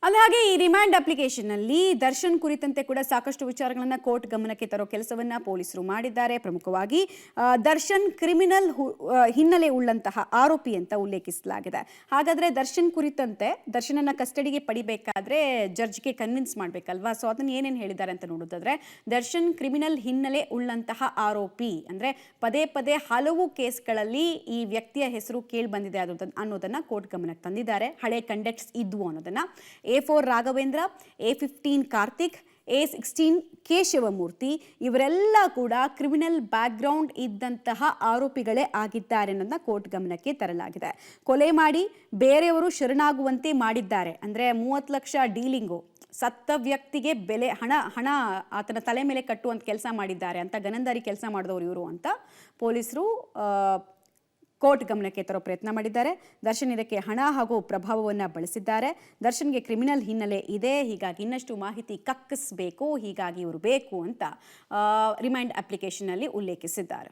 ಅಲ್ಲ ಹಾಗೆ ಈ ರಿಮಾಂಡ್ ಅಪ್ಲಿಕೇಶನ್ ನಲ್ಲಿ ದರ್ಶನ್ ಕುರಿತಂತೆ ಕೂಡ ಸಾಕಷ್ಟು ವಿಚಾರಗಳನ್ನ ಕೋರ್ಟ್ ಗಮನಕ್ಕೆ ತರೋ ಕೆಲಸವನ್ನ ಪೊಲೀಸರು ಮಾಡಿದ್ದಾರೆ. ಪ್ರಮುಖವಾಗಿ ದರ್ಶನ್ ಕ್ರಿಮಿನಲ್ ಹಿನ್ನೆಲೆ ಉಳ್ಳಂತಹ ಆರೋಪಿ ಅಂತ ಉಲ್ಲೇಖಿಸಲಾಗಿದೆ. ಹಾಗಾದ್ರೆ ದರ್ಶನ್ ಕುರಿತಂತೆ ದರ್ಶನನ್ನ ಕಸ್ಟಡಿಗೆ ಪಡಿಬೇಕಾದ್ರೆ ಜಡ್ಜ್ಗೆ ಕನ್ವಿನ್ಸ್ ಮಾಡ್ಬೇಕಲ್ವಾ? ಸೊ ಅದನ್ನ ಏನೇನು ಹೇಳಿದ್ದಾರೆ ಅಂತ ನೋಡೋದಾದ್ರೆ, ದರ್ಶನ್ ಕ್ರಿಮಿನಲ್ ಹಿನ್ನೆಲೆ ಉಳ್ಳಂತಹ ಆರೋಪಿ ಅಂದ್ರೆ ಪದೇ ಪದೇ ಹಲವು ಕೇಸ್ಗಳಲ್ಲಿ ಈ ವ್ಯಕ್ತಿಯ ಹೆಸರು ಕೇಳಿ ಬಂದಿದೆ ಅನ್ನೋದನ್ನ ಕೋರ್ಟ್ ಗಮನಕ್ಕೆ ತಂದಿದ್ದಾರೆ. ಹಳೆ ಕಂಡಕ್ಟ್ಸ್ ಇದ್ವು ಅನ್ನೋದನ್ನ. A4 Raghavendra, A15 Karthik, A16 Keshavamurthy ಇವರೆಲ್ಲ ಕೂಡ ಕ್ರಿಮಿನಲ್ ಬ್ಯಾಕ್ಗ್ರೌಂಡ್ ಇದ್ದಂತಹ ಆರೋಪಿಗಳೇ ಆಗಿದ್ದಾರೆ ಅನ್ನೋದನ್ನ ಕೋರ್ಟ್ ಗಮನಕ್ಕೆ ತರಲಾಗಿದೆ. ಕೊಲೆ ಮಾಡಿ ಬೇರೆಯವರು ಶರಣಾಗುವಂತೆ ಮಾಡಿದ್ದಾರೆ ಅಂದ್ರೆ 30 ಲಕ್ಷ ಡೀಲಿಂಗು, ಸತ್ತ ವ್ಯಕ್ತಿಗೆ ಬೆಲೆ ಹಣ ಆತನ ತಲೆ ಮೇಲೆ ಕಟ್ಟುವಂತ ಕೆಲಸ ಮಾಡಿದ್ದಾರೆ ಅಂತ, ಗನಂದಾರಿ ಕೆಲಸ ಮಾಡಿದವರು ಇವರು ಅಂತ ಪೊಲೀಸರು ಕೋರ್ಟ್ ಗಮನಕ್ಕೆ ತರೋ ಪ್ರಯತ್ನ ಮಾಡಿದ್ದಾರೆ. ದರ್ಶನ್ ಇದಕ್ಕೆ ಹಣ ಹಾಗೂ ಪ್ರಭಾವವನ್ನು ಬಳಸಿದ್ದಾರೆ. ದರ್ಶನ್ಗೆ ಕ್ರಿಮಿನಲ್ ಹಿನ್ನೆಲೆ ಇದೆ, ಹೀಗಾಗಿ ಇನ್ನಷ್ಟು ಮಾಹಿತಿ ಕಕ್ಕಿಸಬೇಕು, ಹೀಗಾಗಿ ಇವರು ಬೇಕು ಅಂತ ರಿಮೈಂಡ್ ಅಪ್ಲಿಕೇಶನ್ ಅಲ್ಲಿ ಉಲ್ಲೇಖಿಸಿದ್ದಾರೆ.